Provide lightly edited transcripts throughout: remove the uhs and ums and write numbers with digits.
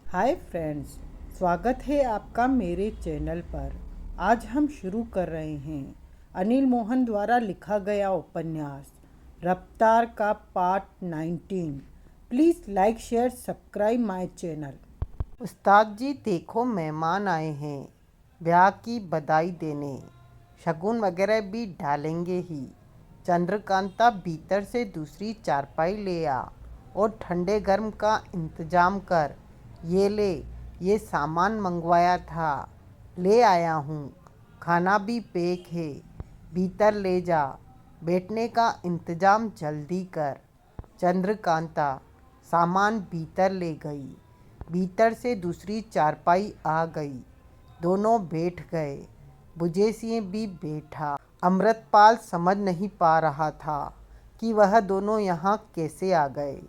Hi friends, स्वागत है आपका मेरे चैनल पर। आज हम शुरू कर रहे हैं अनिल मोहन द्वारा लिखा गया उपन्यास रफ्तार का part 19। Please like share subscribe my channel. उस्ताद जी देखो, मेहमान आए हैं ब्याह की बधाई देने। शगुन वगैरह भी डालेंगे ही। चंद्रकांता भीतर से दूसरी चारपाई ले आ और ठंडे गर्म का इंतजाम कर। ये ले, ये सामान मंगवाया था, ले आया हूँ। खाना भी पैक है, भीतर ले जा। बैठने का इंतजाम जल्दी कर। चंद्रकांता सामान भीतर ले गई। भीतर से दूसरी चारपाई आ गई। दोनों बैठ गए। बुझे सिंह भी बैठा। अमृतपाल समझ नहीं पा रहा था कि वह दोनों यहाँ कैसे आ गए।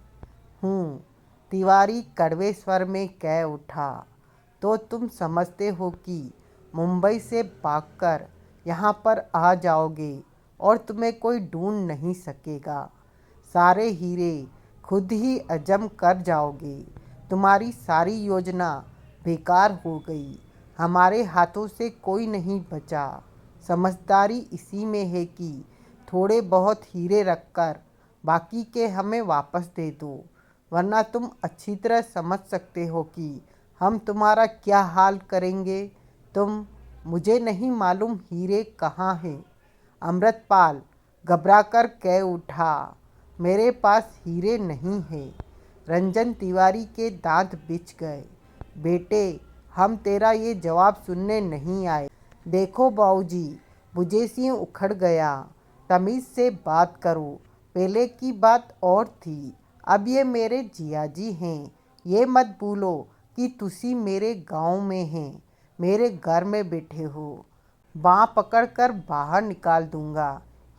हूँ, तिवारी कड़वे स्वर में कह उठा। तो तुम समझते हो कि मुंबई से भागकर यहाँ पर आ जाओगे और तुम्हें कोई ढूंढ नहीं सकेगा। सारे हीरे खुद ही अजम कर जाओगे। तुम्हारी सारी योजना बेकार हो गई। हमारे हाथों से कोई नहीं बचा। समझदारी इसी में है कि थोड़े बहुत हीरे रखकर बाकी के हमें वापस दे दो, वरना तुम अच्छी तरह समझ सकते हो कि हम तुम्हारा क्या हाल करेंगे। मुझे नहीं मालूम हीरे कहाँ हैं। अमृतपाल घबराकर कह उठा, मेरे पास हीरे नहीं है। रंजन तिवारी के दांत बिछ गए। बेटे, हम तेरा ये जवाब सुनने नहीं आए। देखो बाबूजी, बुझे सिंह उखड़ गया। तमीज़ से बात करो। पहले की बात और थी, अब ये मेरे जियाजी हैं। ये मत भूलो कि तुसी मेरे गांव में हैं, मेरे घर में बैठे हो। बाँह पकड़कर बाहर निकाल दूंगा।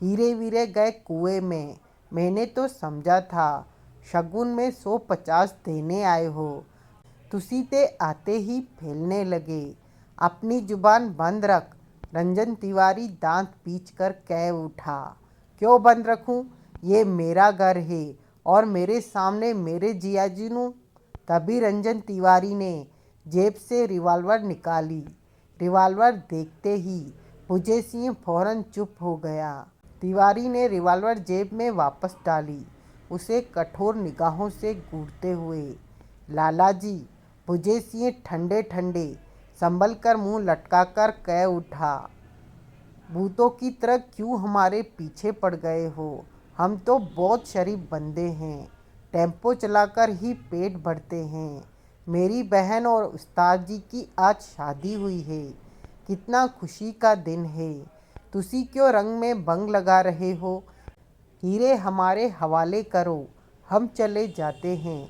हीरे वीरे गए कुएं में। मैंने तो समझा था शगुन में 150 देने आए हो। तुसी ते आते ही फैलने लगे। अपनी जुबान बंद रख। रंजन तिवारी दांत पीच कर कह उठा। क्यों बंद रखूं? ये मेरा घर है और मेरे सामने मेरे जियाजी नू। तभी रंजन तिवारी ने जेब से रिवॉल्वर निकाली। रिवॉल्वर देखते ही बुझे सिंह फौरन चुप हो गया। तिवारी ने रिवॉल्वर जेब में वापस डाली, उसे कठोर निगाहों से घूरते हुए। लाला जी, बुझे सिंह ठंडे ठंडे संभल कर मुँह लटकाकर कह उठा। भूतों की तरह क्यों हमारे पीछे पड़ गए हो? हम तो बहुत शरीफ बंदे हैं, टेम्पो चलाकर ही पेट भरते हैं। मेरी बहन और उस्ताद जी की आज शादी हुई है। कितना खुशी का दिन है। तुसी क्यों रंग में भंग लगा रहे हो? हीरे हमारे हवाले करो, हम चले जाते हैं।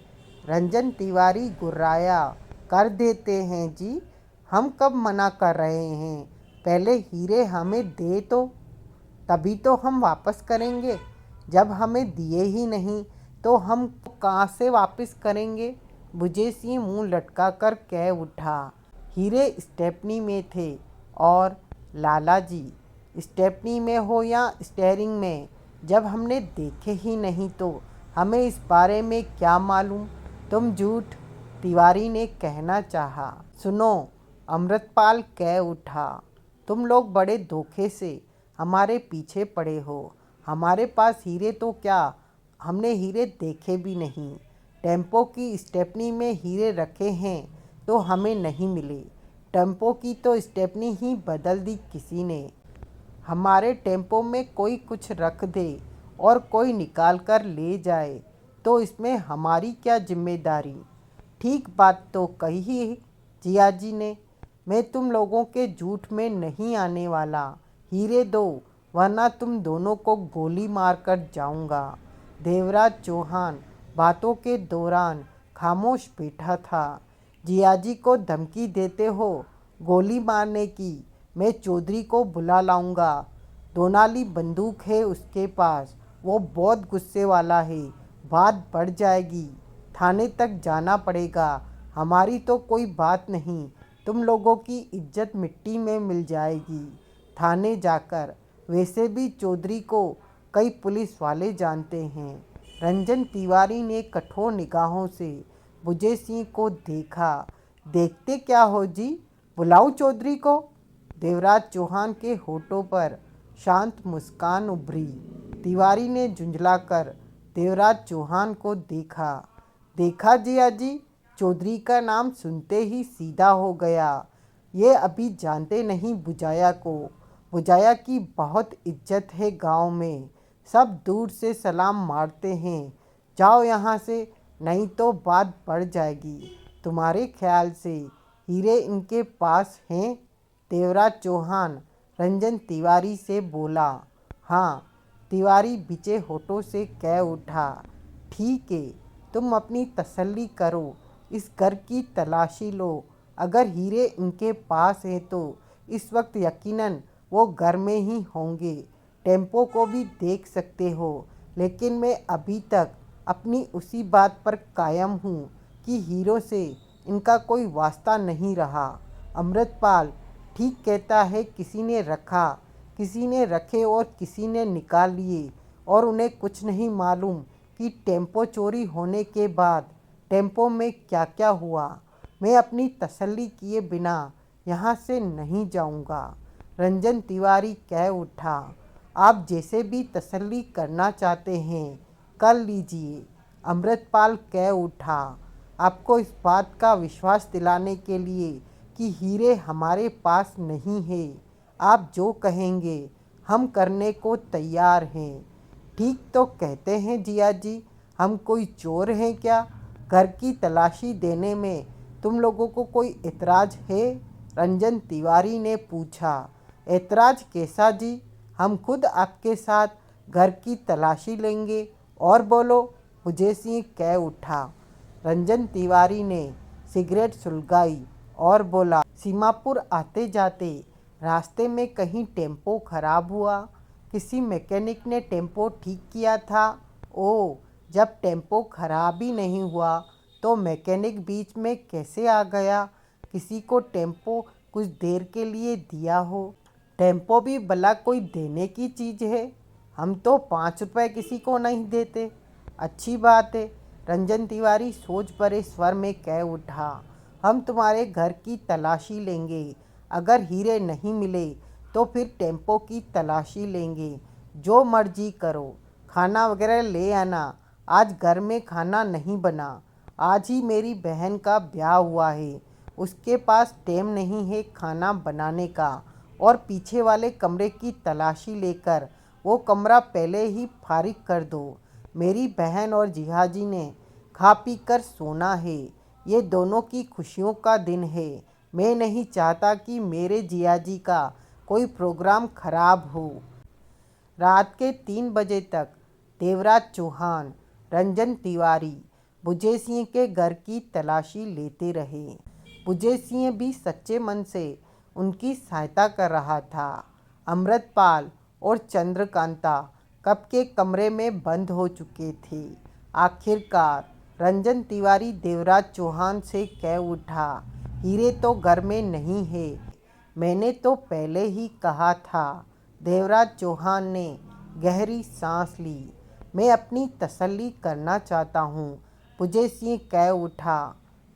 रंजन तिवारी गुर्राया। कर देते हैं जी, हम कब मना कर रहे हैं। पहले हीरे हमें दे तो, तभी तो हम वापस करेंगे। जब हमें दिए ही नहीं तो हम कहाँ से वापस करेंगे। बुझे सिंह मुँह लटका कर कह उठा। हीरे स्टेपनी में थे। और लाला जी, स्टेपनी में हो या स्टेयरिंग में, जब हमने देखे ही नहीं तो हमें इस बारे में क्या मालूम। तुम झूठ, तिवारी ने कहना चाहा। सुनो, अमृतपाल कह उठा, तुम लोग बड़े धोखे से हमारे पीछे पड़े हो। हमारे पास हीरे तो क्या, हमने हीरे देखे भी नहीं। टेम्पो की स्टेपनी में हीरे रखे हैं तो हमें नहीं मिले। टेम्पो की तो स्टेपनी ही बदल दी किसी ने। हमारे टेम्पो में कोई कुछ रख दे और कोई निकाल कर ले जाए तो इसमें हमारी क्या जिम्मेदारी। ठीक बात तो कही है जियाजी ने। मैं तुम लोगों के झूठ में नहीं आने वाला। हीरे दो, वरना तुम दोनों को गोली मारकर जाऊंगा। देवराज चौहान बातों के दौरान खामोश बैठा था। जियाजी को धमकी देते हो गोली मारने की? मैं चौधरी को बुला लाऊंगा। दोनाली बंदूक है उसके पास, वो बहुत गुस्से वाला है। बात बढ़ जाएगी, थाने तक जाना पड़ेगा। हमारी तो कोई बात नहीं, तुम लोगों की इज्जत मिट्टी में मिल जाएगी थाने जाकर। वैसे भी चौधरी को कई पुलिस वाले जानते हैं। रंजन तिवारी ने कठोर निगाहों से बुझे सिंह को देखा। देखते क्या हो जी, बुलाऊं चौधरी को? देवराज चौहान के होठों पर शांत मुस्कान उभरी। तिवारी ने झुंझलाकर देवराज चौहान को देखा। देखा जिया जी, चौधरी का नाम सुनते ही सीधा हो गया। ये अभी जानते नहीं बुझाया को। बुझाया की बहुत इज्जत है गांव में, सब दूर से सलाम मारते हैं। जाओ यहाँ से, नहीं तो बात बढ़ जाएगी। तुम्हारे ख्याल से हीरे इनके पास हैं? देवराज चौहान रंजन तिवारी से बोला। हाँ, तिवारी बिचे होठों से कह उठा। ठीक है, तुम अपनी तसल्ली करो, इस घर की तलाशी लो। अगर हीरे इनके पास है तो इस वक्त यकीनन वो घर में ही होंगे। टेम्पो को भी देख सकते हो, लेकिन मैं अभी तक अपनी उसी बात पर कायम हूँ कि हीरो से इनका कोई वास्ता नहीं रहा। अमृतपाल ठीक कहता है, किसी ने रखा, किसी ने रखे और किसी ने निकाल लिए, और उन्हें कुछ नहीं मालूम कि टेम्पो चोरी होने के बाद टेम्पो में क्या क्या हुआ। मैं अपनी तसल्ली किए बिना यहाँ से नहीं जाऊँगा। रंजन तिवारी कह उठा। आप जैसे भी तसल्ली करना चाहते हैं कर लीजिए। अमृतपाल कह उठा। आपको इस बात का विश्वास दिलाने के लिए कि हीरे हमारे पास नहीं है, आप जो कहेंगे हम करने को तैयार हैं। ठीक तो कहते हैं जिया जी, हम कोई चोर हैं क्या? घर की तलाशी देने में तुम लोगों को कोई एतराज़ है? रंजन तिवारी ने पूछा। एतराज़ कैसा जी, हम खुद आपके साथ घर की तलाशी लेंगे। और बोलो, बुझे सिंह कह उठा। रंजन तिवारी ने सिगरेट सुलगाई और बोला। सीमापुर आते जाते रास्ते में कहीं टेम्पो खराब हुआ, किसी मैकेनिक ने टेम्पो ठीक किया था। ओ, जब टेम्पो खराब ही नहीं हुआ तो मैकेनिक बीच में कैसे आ गया? किसी को टेम्पो कुछ देर के लिए दिया हो। टेम्पो भी भला कोई देने की चीज़ है? हम तो 5 रुपए किसी को नहीं देते। अच्छी बात है, रंजन तिवारी सोच भरे स्वर में कह उठा। हम तुम्हारे घर की तलाशी लेंगे। अगर हीरे नहीं मिले तो फिर टेम्पो की तलाशी लेंगे। जो मर्जी करो, खाना वगैरह ले आना। आज घर में खाना नहीं बना। आज ही मेरी बहन का ब्याह हुआ है, उसके पास टाइम नहीं है खाना बनाने का। और पीछे वाले कमरे की तलाशी लेकर वो कमरा पहले ही फारिग कर दो। मेरी बहन और जिहाजी ने खा पी कर सोना है। ये दोनों की खुशियों का दिन है। मैं नहीं चाहता कि मेरे जियाजी का कोई प्रोग्राम खराब हो। रात के 3 बजे तक देवराज चौहान, रंजन तिवारी बुझे सिंह के घर की तलाशी लेते रहे। बुझे सिंह भी सच्चे मन से उनकी सहायता कर रहा था। अमृतपाल और चंद्रकांता कब के कमरे में बंद हो चुके थे। आखिरकार रंजन तिवारी देवराज चौहान से कह उठा। हीरे तो घर में नहीं है। मैंने तो पहले ही कहा था। देवराज चौहान ने गहरी सांस ली। मैं अपनी तसल्ली करना चाहता हूँ। बुझे सिंह कह उठा।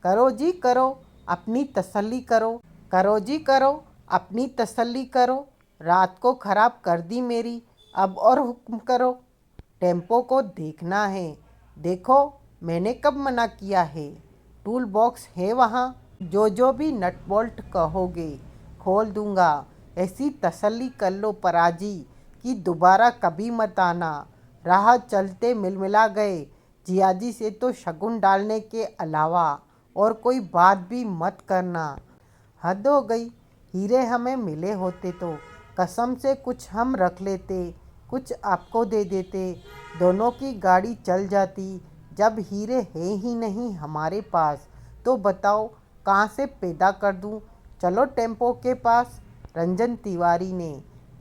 करो जी करो, अपनी तसल्ली करो। करो जी करो, अपनी तसल्ली करो। रात को खराब कर दी मेरी, अब और हुक्म करो। टेम्पो को देखना है। देखो, मैंने कब मना किया है? टूल बॉक्स है वहाँ, जो भी नट बोल्ट कहोगे खोल दूंगा। ऐसी तसल्ली कर लो पराजी कि दोबारा कभी मत आना। राह चलते मिलमिला गए जियाजी से तो शगुन डालने के अलावा और कोई बात भी मत करना। हद हो गई। हीरे हमें मिले होते तो कसम से कुछ हम रख लेते, कुछ आपको दे देते। दोनों की गाड़ी चल जाती। जब हीरे हैं ही नहीं हमारे पास तो बताओ कहाँ से पैदा कर दूँ? चलो टेम्पो के पास। रंजन तिवारी ने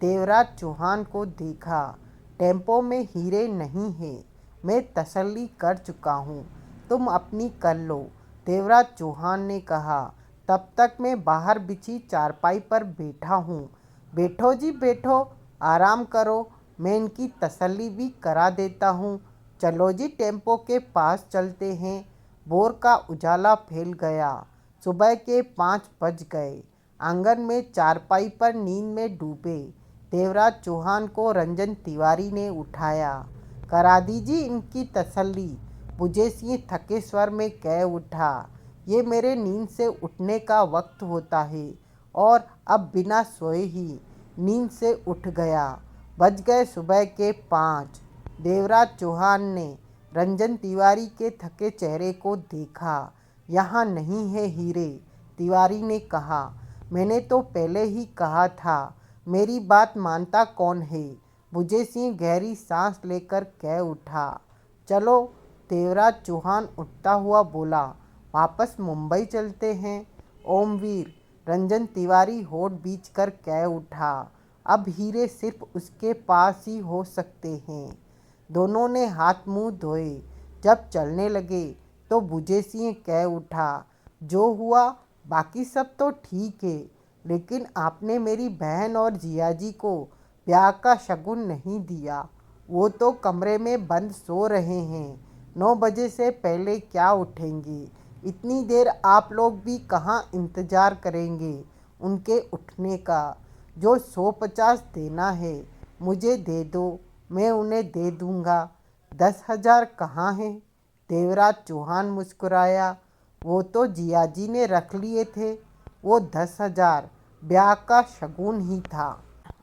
देवराज चौहान को देखा। टेम्पो में हीरे नहीं है, मैं तसल्ली कर चुका हूँ, तुम अपनी कर लो। देवराज चौहान ने कहा। तब तक मैं बाहर बिछी चारपाई पर बैठा हूँ। बैठो जी बैठो, आराम करो, मैं इनकी तसल्ली भी करा देता हूँ। चलो जी टेम्पो के पास चलते हैं। भोर का उजाला फैल गया। सुबह के 5 बज गए। आंगन में चारपाई पर नींद में डूबे देवराज चौहान को रंजन तिवारी ने उठाया। करा दीजिए इनकी तसल्ली, बुझे सिंह थके स्वर में कह उठा। ये मेरे नींद से उठने का वक्त होता है और अब बिना सोए ही नींद से उठ गया। बज गए सुबह के 5। देवराज चौहान ने रंजन तिवारी के थके चेहरे को देखा। यहाँ नहीं है हीरे, तिवारी ने कहा। मैंने तो पहले ही कहा था, मेरी बात मानता कौन है? बुझे सिंह गहरी सांस लेकर कह उठा। चलो, देवराज चौहान उठता हुआ बोला, वापस मुंबई चलते हैं। ओमवीर, रंजन तिवारी होठ बीच कर कह उठा। अब हीरे सिर्फ उसके पास ही हो सकते हैं। दोनों ने हाथ मुंह धोए। जब चलने लगे तो बुझे सिंह कह उठा, जो हुआ बाकी सब तो ठीक है, लेकिन आपने मेरी बहन और जियाजी को ब्याह का शगुन नहीं दिया। वो तो कमरे में बंद सो रहे हैं। 9 बजे से पहले क्या उठेंगे? इतनी देर आप लोग भी कहाँ इंतज़ार करेंगे उनके उठने का? जो 150 देना है मुझे दे दो, मैं उन्हें दे दूँगा। 10,000 कहाँ हैं? देवराज चौहान मुस्कुराया। वो तो जियाजी ने रख लिए थे। वो 10,000 ब्याह का शगुन ही था।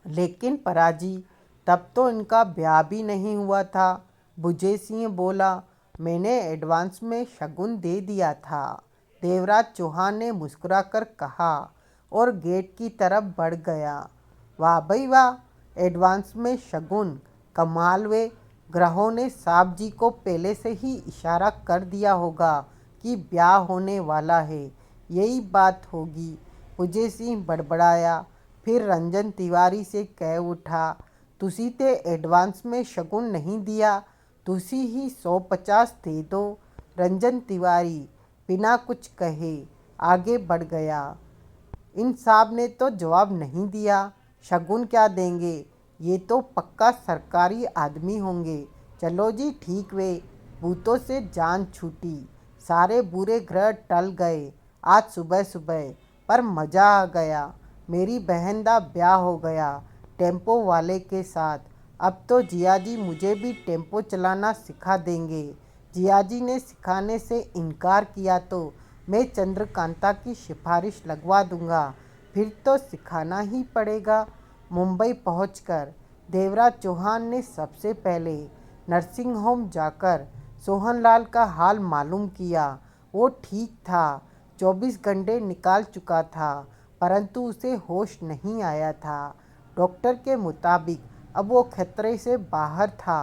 लेकिन पराजी, तब तो इनका ब्याह भी नहीं हुआ था। बुझे सिंह बोला, मैंने एडवांस में शगुन दे दिया था। देवराज चौहान ने मुस्कुराकर कहा और गेट की तरफ बढ़ गया। वाह भाई वाह, एडवांस में शगुन, कमाल। वे ग्रहों ने साहब जी को पहले से ही इशारा कर दिया होगा कि ब्याह होने वाला है, यही बात होगी। बुझे सिंह बड़बड़ाया, फिर रंजन तिवारी से कह उठा, तुसी ते एडवांस में शगुन नहीं दिया, तुसी ही 150 दे दो। रंजन तिवारी बिना कुछ कहे आगे बढ़ गया। इन साहब ने तो जवाब नहीं दिया। शगुन क्या देंगे? ये तो पक्का सरकारी आदमी होंगे। चलो जी ठीक वे, भूतों से जान छूटी। सारे बुरे ग्रह टल गए आज सुबह सुबह, पर मज़ा आ गया। मेरी बहन दा ब्याह हो गया टेम्पो वाले के साथ। अब तो जियाजी मुझे भी टेम्पो चलाना सिखा देंगे। जियाजी ने सिखाने से इनकार किया तो मैं चंद्रकांता की सिफारिश लगवा दूंगा, फिर तो सिखाना ही पड़ेगा। मुंबई पहुंचकर देवराज चौहान ने सबसे पहले नर्सिंग होम जाकर सोहनलाल का हाल मालूम किया। वो ठीक था, 24 घंटे निकाल चुका था, परंतु उसे होश नहीं आया था। डॉक्टर के मुताबिक अब वो खतरे से बाहर था।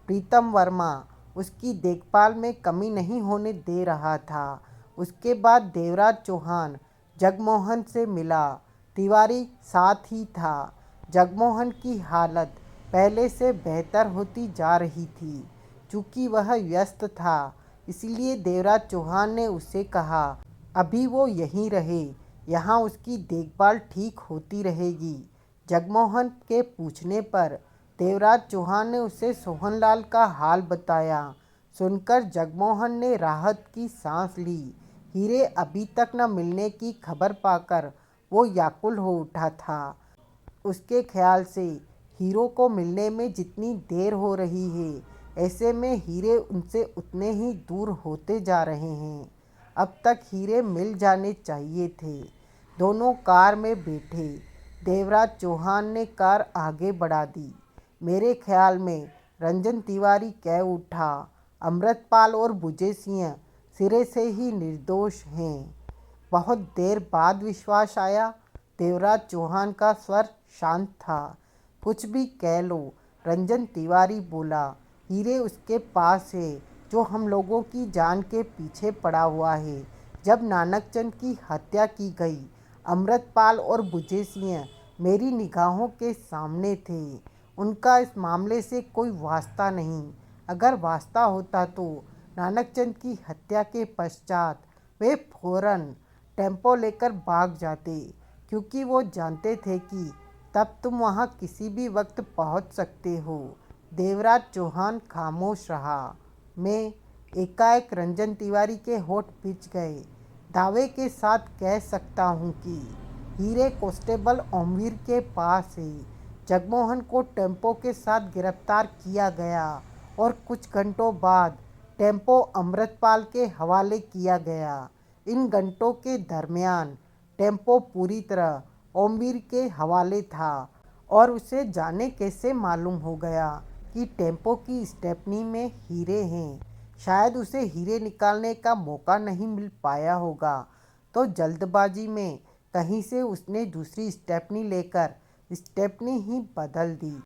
प्रीतम वर्मा उसकी देखभाल में कमी नहीं होने दे रहा था। उसके बाद देवराज चौहान जगमोहन से मिला। तिवारी साथ ही था। जगमोहन की हालत पहले से बेहतर होती जा रही थी। चूँकि वह व्यस्त था, इसलिए देवराज चौहान ने उससे कहा, अभी वो यहीं रहे, यहाँ उसकी देखभाल ठीक होती रहेगी। जगमोहन के पूछने पर देवराज चौहान ने उसे सोहनलाल का हाल बताया। सुनकर जगमोहन ने राहत की सांस ली। हीरे अभी तक न मिलने की खबर पाकर वो व्याकुल हो उठा था। उसके ख्याल से हीरो को मिलने में जितनी देर हो रही है, ऐसे में हीरे उनसे उतने ही दूर होते जा रहे हैं। अब तक हीरे मिल जाने चाहिए थे। दोनों कार में बैठे। देवराज चौहान ने कार आगे बढ़ा दी। मेरे ख्याल में, रंजन तिवारी कह उठा, अमृतपाल और बुझे सिंह सिरे से ही निर्दोष हैं। बहुत देर बाद विश्वास आया। देवराज चौहान का स्वर शांत था। कुछ भी कह लो, रंजन तिवारी बोला, हीरे उसके पास है जो हम लोगों की जान के पीछे पड़ा हुआ है। जब नानकचंद की हत्या की गई, अमृतपाल और बुझे सिंह मेरी निगाहों के सामने थे। उनका इस मामले से कोई वास्ता नहीं। अगर वास्ता होता तो नानकचंद की हत्या के पश्चात वे फौरन टेम्पो लेकर भाग जाते, क्योंकि वो जानते थे कि तब तुम वहाँ किसी भी वक्त पहुँच सकते हो। देवराज चौहान खामोश रहा। मैं एकाएक रंजन तिवारी के होठ पिच गए। दावे के साथ कह सकता हूँ कि हीरे कांस्टेबल ओमवीर के पास है। जगमोहन को टेम्पो के साथ गिरफ्तार किया गया और कुछ घंटों बाद टेम्पो अमृतपाल के हवाले किया गया। इन घंटों के दरमियान टेम्पो पूरी तरह ओमवीर के हवाले था और उसे जाने कैसे मालूम हो गया कि टेम्पो की स्टेपनी में हीरे हैं। शायद उसे हीरे निकालने का मौका नहीं मिल पाया होगा, तो जल्दबाजी में कहीं से उसने दूसरी स्टेपनी लेकर स्टेपनी ही बदल दी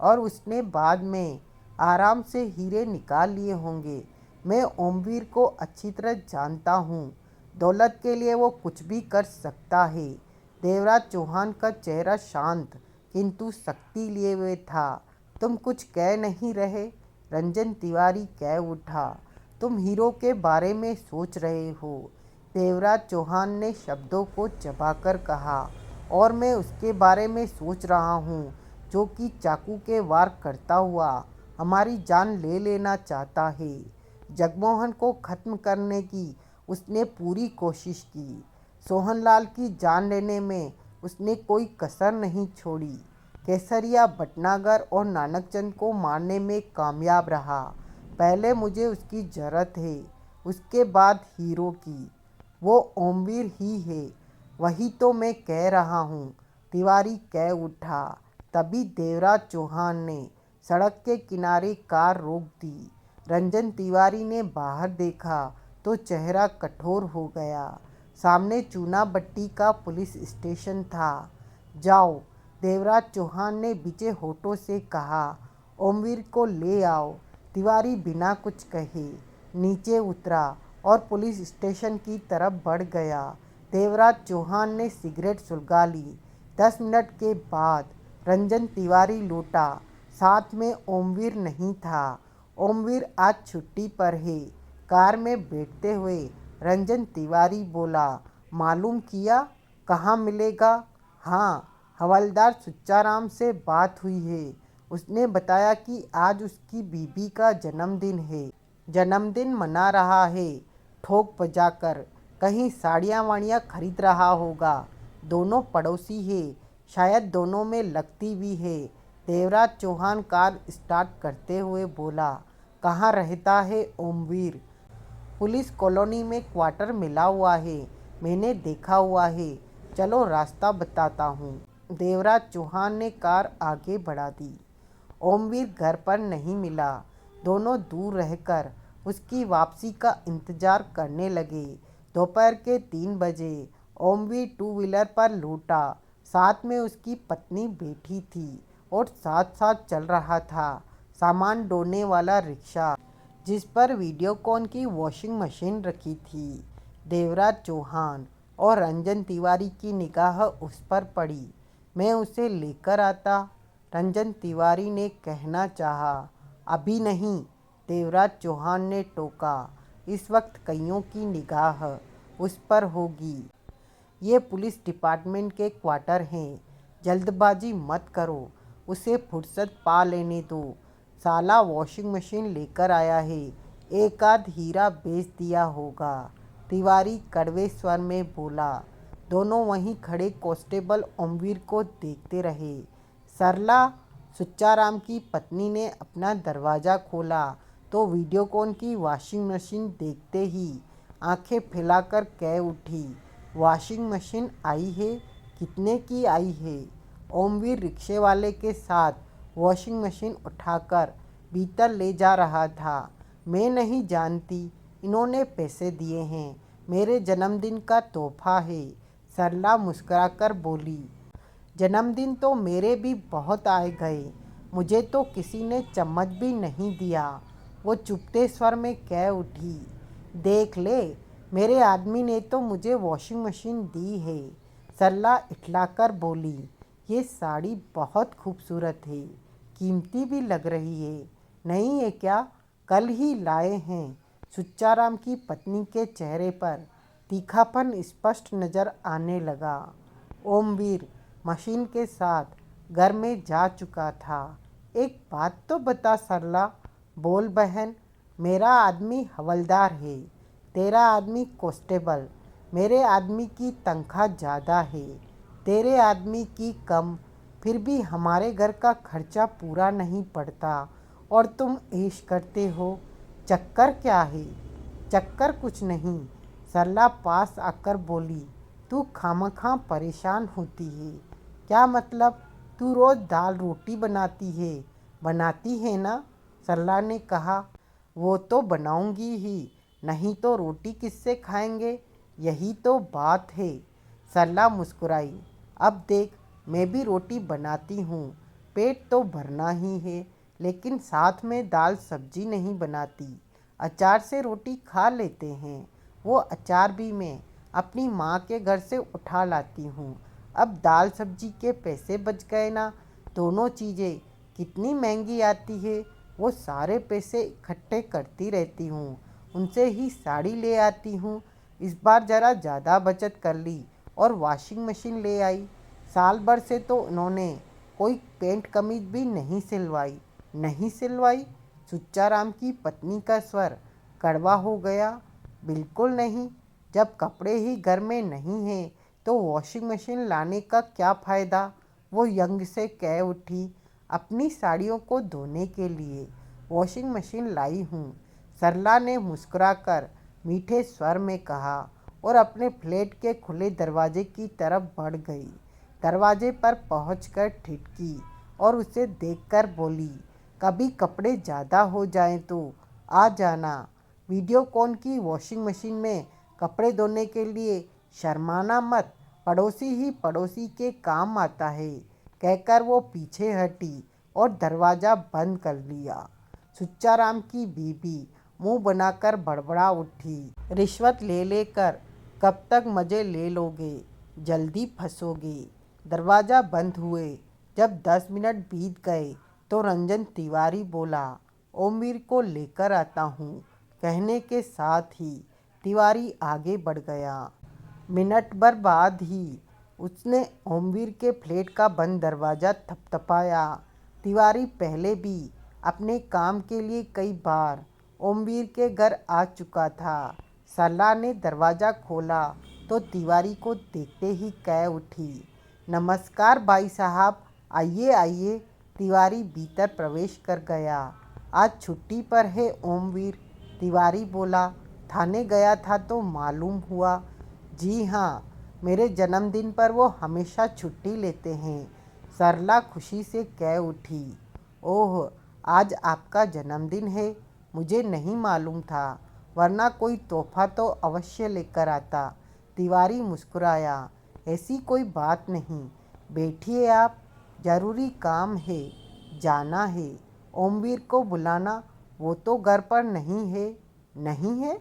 और उसने बाद में आराम से हीरे निकाल लिए होंगे। मैं ओमवीर को अच्छी तरह जानता हूँ। दौलत के लिए वो कुछ भी कर सकता है। देवराज चौहान का चेहरा शांत किंतु सख्ती लिए हुए था। तुम कुछ कह नहीं रहे? रंजन तिवारी कह उठा। तुम हीरो के बारे में सोच रहे हो, देवराज चौहान ने शब्दों को चबाकर कहा। और मैं उसके बारे में सोच रहा हूँ जो कि चाकू के वार करता हुआ हमारी जान ले लेना चाहता है। जगमोहन को खत्म करने की उसने पूरी कोशिश की। सोहनलाल की जान लेने में उसने कोई कसर नहीं छोड़ी। केसरिया, भटनागर और नानकचंद को मारने में कामयाब रहा। पहले मुझे उसकी ज़रूरत है, उसके बाद हीरो की। वो ओमवीर ही है। वही तो मैं कह रहा हूँ, तिवारी कह उठा। तभी देवराज चौहान ने सड़क के किनारे कार रोक दी। रंजन तिवारी ने बाहर देखा तो चेहरा कठोर हो गया। सामने चूना भट्टी का पुलिस स्टेशन था। जाओ, देवराज चौहान ने बिचे होठों से कहा। ओमवीर को ले आओ। तिवारी बिना कुछ कहे नीचे उतरा और पुलिस स्टेशन की तरफ बढ़ गया। देवराज चौहान ने सिगरेट सुलगा ली। 10 मिनट के बाद रंजन तिवारी लौटा। साथ में ओमवीर नहीं था। ओमवीर आज छुट्टी पर है। कार में बैठते हुए रंजन तिवारी बोला, मालूम किया कहाँ मिलेगा? हाँ, हवलदार सुच्चाराम से बात हुई है। उसने बताया कि आज उसकी बीबी का जन्मदिन है। जन्मदिन मना रहा है ठोक बजाकर। कहीं साड़ियाँ वाड़ियाँ खरीद रहा होगा। दोनों पड़ोसी है, शायद दोनों में लगती भी है। देवराज चौहान कार स्टार्ट करते हुए बोला, कहाँ रहता है ओमवीर? पुलिस कॉलोनी में क्वार्टर मिला हुआ है, मैंने देखा हुआ है। चलो रास्ता बताता हूँ। देवराज चौहान ने कार आगे बढ़ा दी। ओमवीर घर पर नहीं मिला। दोनों दूर रहकर उसकी वापसी का इंतजार करने लगे। दोपहर के 3 बजे ओमवीर 2 व्हीलर पर लौटा। साथ में उसकी पत्नी बैठी थी और साथ साथ चल रहा था सामान ढोने वाला रिक्शा, जिस पर वीडियोकॉन की वॉशिंग मशीन रखी थी। देवराज चौहान और रंजन तिवारी की निगाह उस पर पड़ी। मैं उसे लेकर आता, रंजन तिवारी ने कहना चाहा। अभी नहीं, देवराज चौहान ने टोका। इस वक्त कईयों की निगाह उस पर होगी। ये पुलिस डिपार्टमेंट के क्वार्टर हैं। जल्दबाजी मत करो, उसे फुर्सत पा लेने दो। साला वॉशिंग मशीन लेकर आया है, एक आध हीरा बेच दिया होगा। तिवारी कड़वे स्वर में बोला। दोनों वहीं खड़े कांस्टेबल ओमवीर को देखते रहे। सरला, सुच्चाराम की पत्नी ने अपना दरवाज़ा खोला तो वीडियोकॉन की वॉशिंग मशीन देखते ही आंखें फैलाकर कह उठी, वॉशिंग मशीन आई है? कितने की आई है? ओमवीर रिक्शे वाले के साथ वॉशिंग मशीन उठाकर भीतर ले जा रहा था। मैं नहीं जानती, इन्होंने पैसे दिए हैं, मेरे जन्मदिन का तोहफा है। सरला मुस्कुराकर बोली। जन्मदिन तो मेरे भी बहुत आए गए, मुझे तो किसी ने चम्मच भी नहीं दिया। वो चुपते स्वर में कह उठी। देख ले, मेरे आदमी ने तो मुझे वॉशिंग मशीन दी है। सरला इठलाकर बोली। ये साड़ी बहुत खूबसूरत है, कीमती भी लग रही है। नहीं है क्या? कल ही लाए हैं। सुच्चाराम की पत्नी के चेहरे पर तीखापन स्पष्ट नजर आने लगा। ओमवीर मशीन के साथ घर में जा चुका था। एक बात तो बता सरला। बोल बहन। मेरा आदमी हवलदार है, तेरा आदमी कांस्टेबल। मेरे आदमी की तनख्वाह ज़्यादा है, तेरे आदमी की कम। फिर भी हमारे घर का खर्चा पूरा नहीं पड़ता और तुम ऐश करते हो। चक्कर क्या है? चक्कर कुछ नहीं। सरला पास आकर बोली, तू खामखा परेशान होती है। क्या मतलब? तू रोज़ दाल रोटी बनाती है ना? सरला ने कहा। वो तो बनाऊंगी ही, नहीं तो रोटी किससे खाएंगे? यही तो बात है। सरला मुस्कुराई। अब देख, मैं भी रोटी बनाती हूँ, पेट तो भरना ही है, लेकिन साथ में दाल सब्जी नहीं बनाती। अचार से रोटी खा लेते हैं, वो अचार भी मैं अपनी माँ के घर से उठा लाती हूँ। अब दाल सब्जी के पैसे बच गए ना। दोनों चीज़ें कितनी महंगी आती है, वो सारे पैसे इकट्ठे करती रहती हूँ, उनसे ही साड़ी ले आती हूँ। इस बार ज़रा ज़्यादा बचत कर ली और वॉशिंग मशीन ले आई। साल भर से तो उन्होंने कोई पेंट कमीज भी नहीं सिलवाई। सुच्चाराम की पत्नी का स्वर कड़वा हो गया। बिल्कुल नहीं। जब कपड़े ही घर में नहीं हैं तो वॉशिंग मशीन लाने का क्या फ़ायदा? वो यंग से कह उठी। अपनी साड़ियों को धोने के लिए वॉशिंग मशीन लाई हूँ, सरला ने मुस्कुराकर मीठे स्वर में कहा और अपने फ्लैट के खुले दरवाजे की तरफ बढ़ गई। दरवाजे पर पहुंचकर ठिठकी और उसे देखकर बोली, कभी कपड़े ज़्यादा हो जाएं तो आ जाना। वीडियोकॉन की वॉशिंग मशीन में कपड़े धोने के लिए शर्माना मत, पड़ोसी ही पड़ोसी के काम आता है। कहकर वो पीछे हटी और दरवाज़ा बंद कर लिया। सुच्चाराम की बीबी मुंह बनाकर बड़बड़ा उठी, रिश्वत ले लेकर कब तक मज़े ले लोगे? जल्दी फंसोगे। दरवाज़ा बंद हुए जब 10 मिनट बीत गए तो रंजन तिवारी बोला, ओमवीर को लेकर आता हूँ। कहने के साथ ही तिवारी आगे बढ़ गया। मिनट भर बाद ही उसने ओमवीर के फ्लैट का बंद दरवाज़ा थपथपाया। तिवारी पहले भी अपने काम के लिए कई बार ओमवीर के घर आ चुका था। सरला ने दरवाज़ा खोला तो तिवारी को देखते ही कह उठी, नमस्कार भाई साहब, आइए आइए। तिवारी भीतर प्रवेश कर गया। आज छुट्टी पर है ओमवीर? तिवारी बोला। थाने गया था तो मालूम हुआ। जी हाँ, मेरे जन्मदिन पर वो हमेशा छुट्टी लेते हैं। सरला खुशी से कह उठी, ओह, आज आपका जन्मदिन है? मुझे नहीं मालूम था, वरना कोई तोहफा तो अवश्य लेकर आता। तिवारी मुस्कुराया। ऐसी कोई बात नहीं, बैठिए आप, ज़रूरी काम है, जाना है। ओमवीर को बुलाना, वो तो घर पर नहीं है। नहीं है?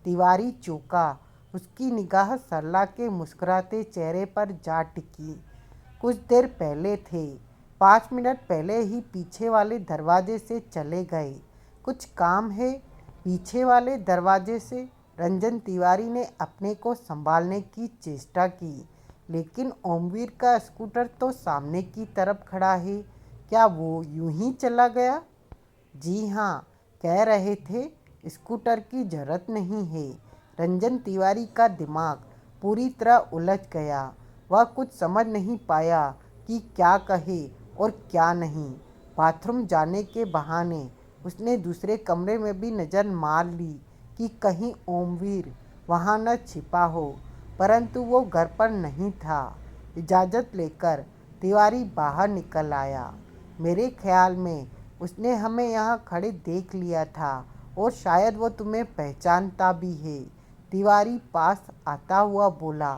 तिवारी चौंका। उसकी निगाह सरला के मुस्कुराते चेहरे पर जा टिकी। कुछ देर पहले थे, 5 मिनट पहले ही पीछे वाले दरवाजे से चले गए। कुछ काम है? पीछे वाले दरवाजे से? रंजन तिवारी ने अपने को संभालने की चेष्टा की, लेकिन ओमवीर का स्कूटर तो सामने की तरफ खड़ा है। क्या वो यूं ही चला गया? जी हाँ, कह रहे थे स्कूटर की जरूरत नहीं है। रंजन तिवारी का दिमाग पूरी तरह उलझ गया। वह कुछ समझ नहीं पाया कि क्या कहे और क्या नहीं। बाथरूम जाने के बहाने उसने दूसरे कमरे में भी नज़र मार ली कि कहीं ओमवीर वहाँ न छिपा हो, परंतु वो घर पर नहीं था। इजाज़त लेकर तिवारी बाहर निकल आया। मेरे ख्याल में उसने हमें यहाँ खड़े देख लिया था और शायद वो तुम्हें पहचानता भी है। तिवारी पास आता हुआ बोला।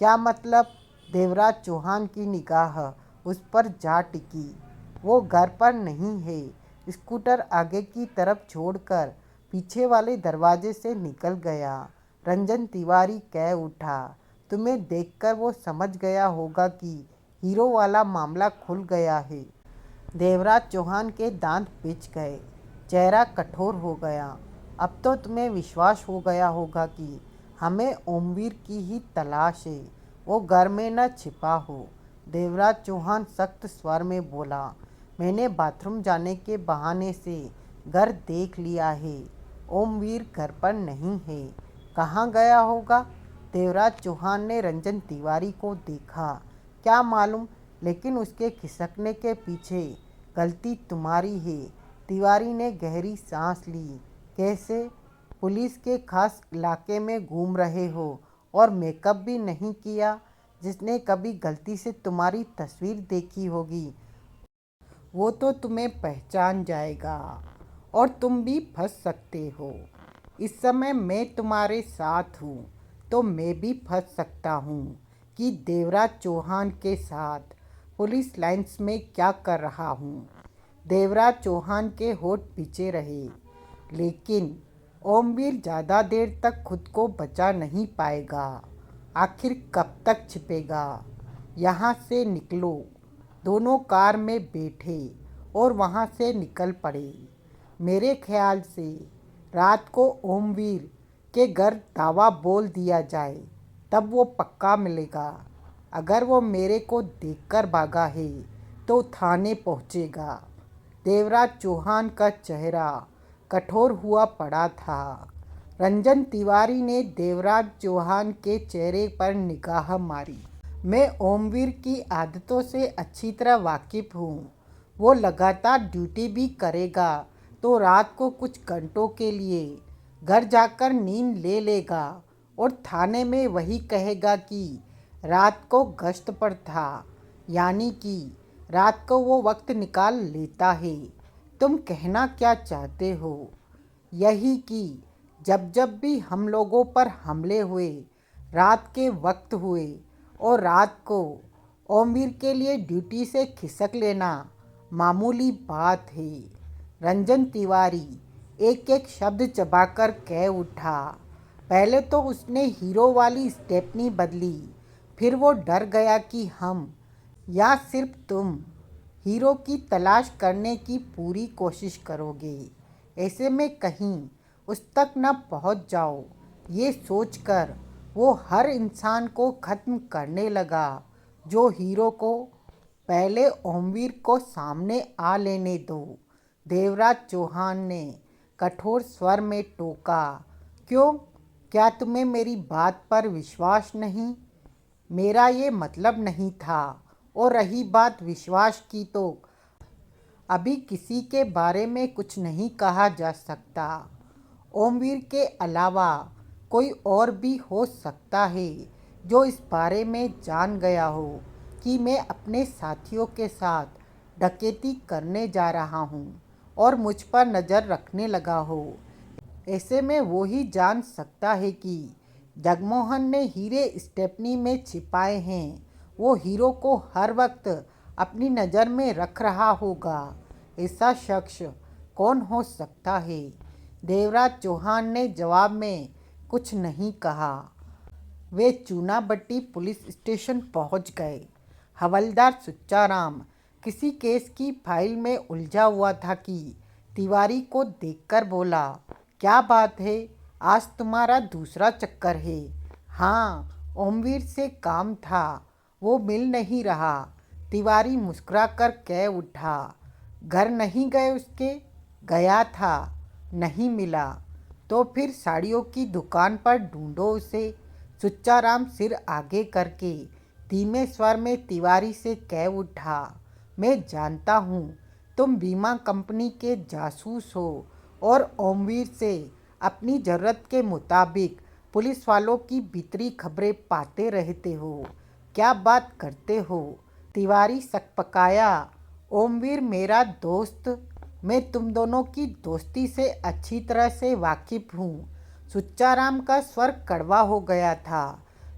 क्या मतलब? देवराज चौहान की निगाह उस पर जा टिकी। वो घर पर नहीं है। स्कूटर आगे की तरफ छोड़कर पीछे वाले दरवाजे से निकल गया। रंजन तिवारी कह उठा, तुम्हें देखकर वो समझ गया होगा कि हीरो वाला मामला खुल गया है। देवराज चौहान के दांत पिच गए, चेहरा कठोर हो गया। अब तो तुम्हें विश्वास हो गया होगा कि हमें ओमवीर की ही तलाश है, वो घर में न छिपा हो। देवराज चौहान सख्त स्वर में बोला, मैंने बाथरूम जाने के बहाने से घर देख लिया है। ओमवीर घर पर नहीं है। कहाँ गया होगा? देवराज चौहान ने रंजन तिवारी को देखा। क्या मालूम, लेकिन उसके खिसकने के पीछे गलती तुम्हारी है। तिवारी ने गहरी सांस ली। कैसे? पुलिस के खास इलाके में घूम रहे हो और मेकअप भी नहीं किया। जिसने कभी गलती से तुम्हारी तस्वीर देखी होगी वो तो तुम्हें पहचान जाएगा और तुम भी फंस सकते हो। इस समय मैं तुम्हारे साथ हूँ तो मैं भी फंस सकता हूँ कि देवराज चौहान के साथ पुलिस लाइंस में क्या कर रहा हूँ। देवराज चौहान के होठ पीछे रहे, लेकिन ओमवीर ज़्यादा देर तक खुद को बचा नहीं पाएगा। आखिर कब तक छिपेगा? यहाँ से निकलो। दोनों कार में बैठे और वहाँ से निकल पड़े। मेरे ख्याल से रात को ओमवीर के घर दावा बोल दिया जाए तब वो पक्का मिलेगा। अगर वो मेरे को देखकर भागा है तो थाने पहुँचेगा। देवराज चौहान का चेहरा कठोर हुआ पड़ा था। रंजन तिवारी ने देवराज चौहान के चेहरे पर निगाह मारी। मैं ओमवीर की आदतों से अच्छी तरह वाकिफ़ हूँ। वो लगातार ड्यूटी भी करेगा तो रात को कुछ घंटों के लिए घर जाकर नींद ले लेगा और थाने में वही कहेगा कि रात को गश्त पर था, यानी कि रात को वो वक्त निकाल लेता है। तुम कहना क्या चाहते हो? यही कि जब जब भी हम लोगों पर हमले हुए रात के वक्त हुए और रात को ओमवीर के लिए ड्यूटी से खिसक लेना मामूली बात है। रंजन तिवारी एक एक शब्द चबाकर कह उठा। पहले तो उसने हीरो वाली स्टेपनी बदली, फिर वो डर गया कि हम या सिर्फ तुम हीरो की तलाश करने की पूरी कोशिश करोगे। ऐसे में कहीं उस तक न पहुंच जाओ, ये सोचकर वो हर इंसान को ख़त्म करने लगा जो हीरो को। पहले ओमवीर को सामने आ लेने दो, देवराज चौहान ने कठोर स्वर में टोका। क्यों? क्या तुम्हें मेरी बात पर विश्वास नहीं? मेरा ये मतलब नहीं था। और रही बात विश्वास की, तो अभी किसी के बारे में कुछ नहीं कहा जा सकता। ओमवीर के अलावा कोई और भी हो सकता है जो इस बारे में जान गया हो कि मैं अपने साथियों के साथ डकैती करने जा रहा हूँ और मुझ पर नज़र रखने लगा हो। ऐसे में वो ही जान सकता है कि जगमोहन ने हीरे स्टेपनी में छिपाए हैं। वो हीरो को हर वक्त अपनी नज़र में रख रहा होगा। ऐसा शख्स कौन हो सकता है? देवराज चौहान ने जवाब में कुछ नहीं कहा। वे चूनाभट्टी पुलिस स्टेशन पहुंच गए। हवलदार सुच्चाराम किसी केस की फाइल में उलझा हुआ था कि तिवारी को देखकर बोला, क्या बात है, आज तुम्हारा दूसरा चक्कर है? हाँ, ओमवीर से काम था, वो मिल नहीं रहा। तिवारी मुस्कुराकर कह उठा। घर नहीं गए उसके? गया था, नहीं मिला। तो फिर साड़ियों की दुकान पर ढूंढो उसे। सुच्चाराम सिर आगे करके धीमे स्वर में तिवारी से कह उठा। मैं जानता हूँ तुम बीमा कंपनी के जासूस हो और ओमवीर से अपनी ज़रूरत के मुताबिक पुलिस वालों की भीतरी खबरें पाते रहते हो। क्या बात करते हो? तिवारी सकपकाया। ओमवीर मेरा दोस्त, मैं तुम दोनों की दोस्ती से अच्छी तरह से वाकिफ़ हूँ। सुच्चाराम का स्वर कड़वा हो गया था।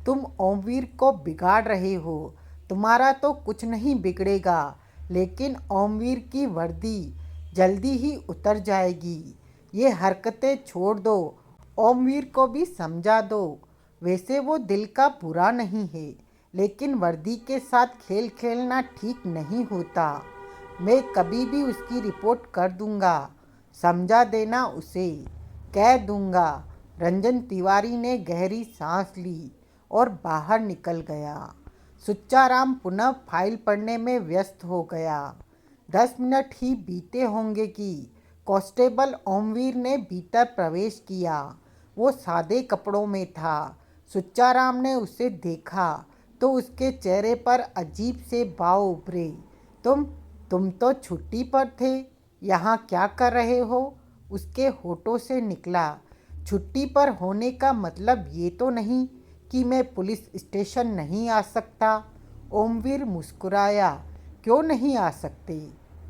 तुम ओमवीर को बिगाड़ रहे हो। तुम्हारा तो कुछ नहीं बिगड़ेगा, लेकिन ओमवीर की वर्दी जल्दी ही उतर जाएगी। ये हरकतें छोड़ दो, ओमवीर को भी समझा दो। वैसे वो दिल का बुरा नहीं है, लेकिन वर्दी के साथ खेल खेलना ठीक नहीं होता। मैं कभी भी उसकी रिपोर्ट कर दूंगा, समझा देना उसे, कह दूंगा। रंजन तिवारी ने गहरी सांस ली और बाहर निकल गया। सुच्चाराम पुनः फाइल पढ़ने में व्यस्त हो गया। 10 मिनट ही बीते होंगे कि कांस्टेबल ओमवीर ने भीतर प्रवेश किया। वो सादे कपड़ों में था। सुच्चाराम ने उसे देखा तो उसके चेहरे पर अजीब से भाव उभरे। तुम तुम तो छुट्टी पर थे, यहाँ क्या कर रहे हो? उसके होठों से निकला। छुट्टी पर होने का मतलब ये तो नहीं कि मैं पुलिस स्टेशन नहीं आ सकता। ओमवीर मुस्कुराया। क्यों नहीं आ सकते?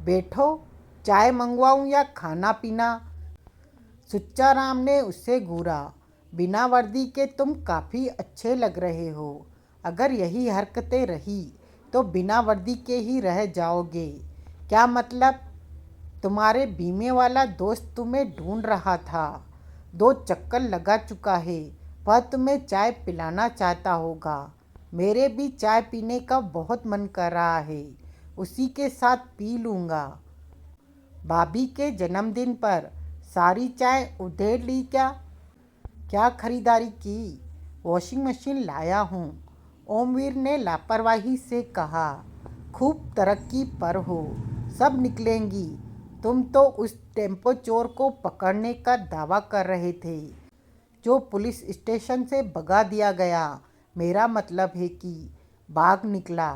बैठो, चाय मंगवाऊं या खाना पीना? सुच्चाराम ने उससे घूरा। बिना वर्दी के तुम काफ़ी अच्छे लग रहे हो। अगर यही हरकतें रही तो बिना वर्दी के ही रह जाओगे। क्या मतलब? तुम्हारे बीमे वाला दोस्त तुम्हें ढूंढ रहा था। 2 चक्कर लगा चुका है। वह तुम्हें चाय पिलाना चाहता होगा। मेरे भी चाय पीने का बहुत मन कर रहा है। उसी के साथ पी लूँगा। भाभी के जन्मदिन पर सारी चाय उधेड़ ली क्या? क्या खरीदारी की? वॉशिंग मशीन लाया हूँ, ओमवीर ने लापरवाही से कहा। खूब तरक्की पर हो, सब निकलेंगी। तुम तो उस टेम्पो चोर को पकड़ने का दावा कर रहे थे जो पुलिस स्टेशन से भगा दिया गया। मेरा मतलब है कि भाग निकला।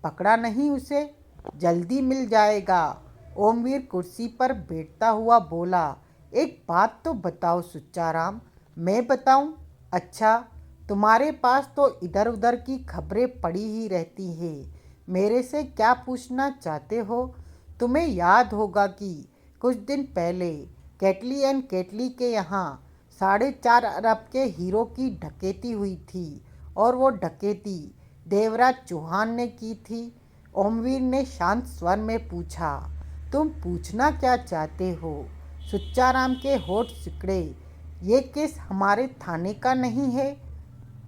पकड़ा नहीं उसे? जल्दी मिल जाएगा। ओमवीर कुर्सी पर बैठता हुआ बोला। एक बात तो बताओ सुच्चाराम। मैं बताऊं? अच्छा, तुम्हारे पास तो इधर उधर की खबरें पड़ी ही रहती हैं। मेरे से क्या पूछना चाहते हो? तुम्हें याद होगा कि कुछ दिन पहले कैटली एंड कैटली के यहाँ 4.5 अरब के हीरो की डकैती हुई थी और वो डकैती देवराज चौहान ने की थी। ओमवीर ने शांत स्वर में पूछा। तुम पूछना क्या चाहते हो? सुच्चाराम के होठ सिकड़े। ये केस हमारे थाने का नहीं है।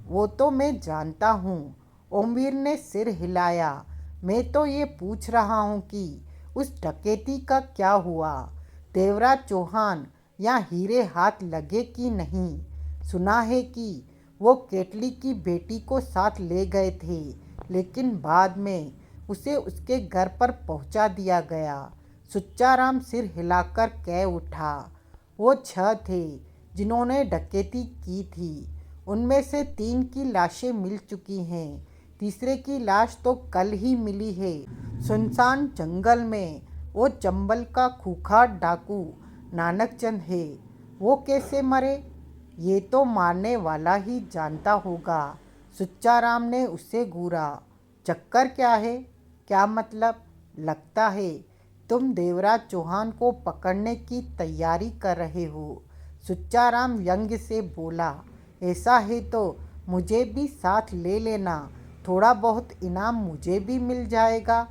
वो तो मैं जानता हूँ, ओमवीर ने सिर हिलाया। मैं तो ये पूछ रहा हूँ कि उस डकैती का क्या हुआ? देवराज चौहान या हीरे हाथ लगे कि नहीं? सुना है कि वो केटली की बेटी को साथ ले गए थे, लेकिन बाद में उसे उसके घर पर पहुंचा दिया गया। सुच्चाराम सिर हिलाकर कह उठा। वो 6 थे जिन्होंने डकैती की थी। उनमें से 3 की लाशें मिल चुकी हैं। तीसरे की लाश तो कल ही मिली है, सुनसान जंगल में। वो चंबल का खूंखार डाकू नानक चंद है। वो कैसे मरे ये तो मारने वाला ही जानता होगा। सुच्चाराम ने उससे घूरा। चक्कर क्या है? क्या मतलब? लगता है तुम देवराज चौहान को पकड़ने की तैयारी कर रहे हो। सुच्चाराम व्यंग्य से बोला। ऐसा है तो मुझे भी साथ ले लेना, थोड़ा बहुत इनाम मुझे भी मिल जाएगा।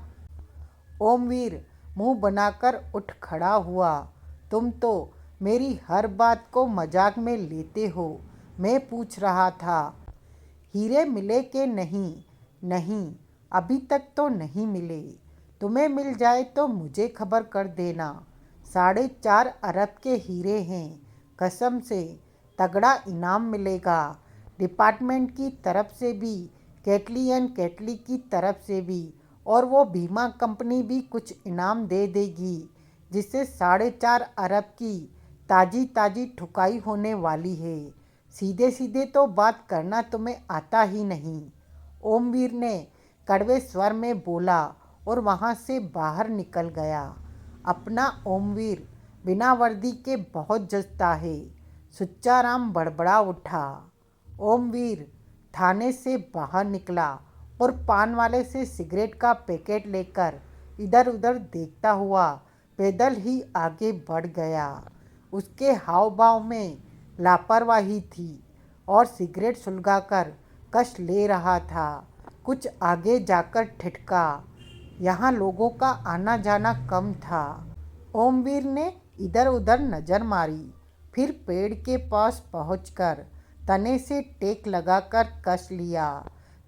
ओमवीर मुंह बनाकर उठ खड़ा हुआ। तुम तो मेरी हर बात को मजाक में लेते हो। मैं पूछ रहा था हीरे मिले कि नहीं? नहीं, अभी तक तो नहीं मिले। तुम्हें मिल जाए तो मुझे खबर कर देना। 4.5 अरब के हीरे हैं, कसम से तगड़ा इनाम मिलेगा। डिपार्टमेंट की तरफ से भी, कैटली एंड कैटली की तरफ से भी, और वो बीमा कंपनी भी कुछ इनाम दे देगी, जिससे 4.5 अरब की ताज़ी ताज़ी ठुकाई होने वाली है। सीधे सीधे तो बात करना तुम्हें आता ही नहीं, ओमवीर ने कड़वे स्वर में बोला और वहाँ से बाहर निकल गया। अपना ओमवीर बिना वर्दी के बहुत जचता है। सुच्चाराम बड़बड़ा उठा। ओमवीर थाने से बाहर निकला और पान वाले से सिगरेट का पैकेट लेकर इधर उधर देखता हुआ पैदल ही आगे बढ़ गया। उसके हाव भाव में लापरवाही थी और सिगरेट सुलगाकर कश ले रहा था। कुछ आगे जाकर ठिठका। यहाँ लोगों का आना जाना कम था। ओमवीर ने इधर उधर नज़र मारी, फिर पेड़ के पास पहुंचकर तने से टेक लगाकर कस लिया।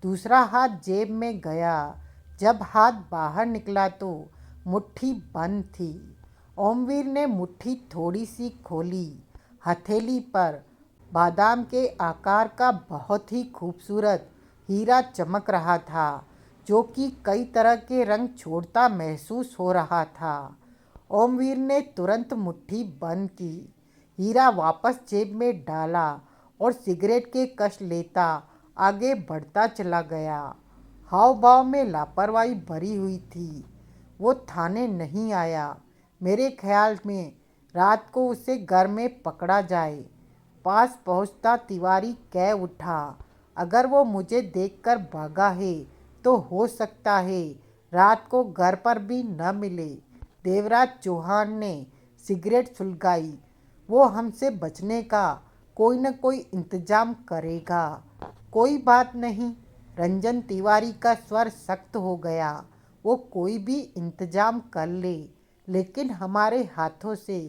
दूसरा हाथ जेब में गया। जब हाथ बाहर निकला तो मुट्ठी बंद थी। ओमवीर ने मुट्ठी थोड़ी सी खोली। हथेली पर बादाम के आकार का बहुत ही खूबसूरत हीरा चमक रहा था, जो कि कई तरह के रंग छोड़ता महसूस हो रहा था। ओमवीर ने तुरंत मुट्ठी बंद की, हीरा वापस जेब में डाला और सिगरेट के कश लेता आगे बढ़ता चला गया। हाव भाव में लापरवाही भरी हुई थी। वो थाने नहीं आया। मेरे ख्याल में रात को उसे घर में पकड़ा जाए। पास पहुंचता तिवारी कह उठा, अगर वो मुझे देखकर भागा है तो हो सकता है रात को घर पर भी न मिले। देवराज चौहान ने सिगरेट सुलगाई। वो हमसे बचने का कोई न कोई इंतजाम करेगा। कोई बात नहीं। रंजन तिवारी का स्वर सख्त हो गया। वो कोई भी इंतजाम कर ले, लेकिन हमारे हाथों से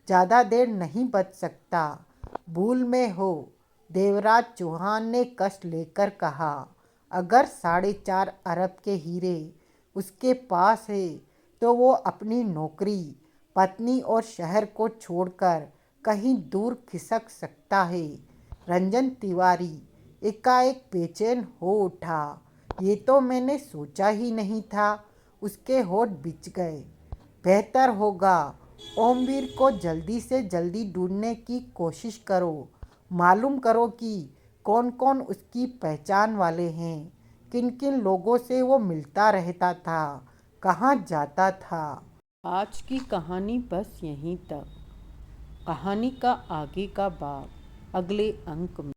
ज़्यादा देर नहीं बच सकता। भूल में हो, देवराज चौहान ने कष्ट लेकर कहा। अगर 4.5 अरब के हीरे उसके पास है तो वो अपनी नौकरी, पत्नी और शहर को छोड़कर कहीं दूर खिसक सकता है। रंजन तिवारी एकाएक बेचैन हो उठा। ये तो मैंने सोचा ही नहीं था। उसके होठ बिच गए। बेहतर होगा ओमवीर को जल्दी से जल्दी ढूंढने की कोशिश करो। मालूम करो कि कौन कौन उसकी पहचान वाले हैं, किन किन लोगों से वो मिलता रहता था, कहाँ जाता था। आज की कहानी बस यहीं तक। कहानी का आगे का भाग अगले अंक में।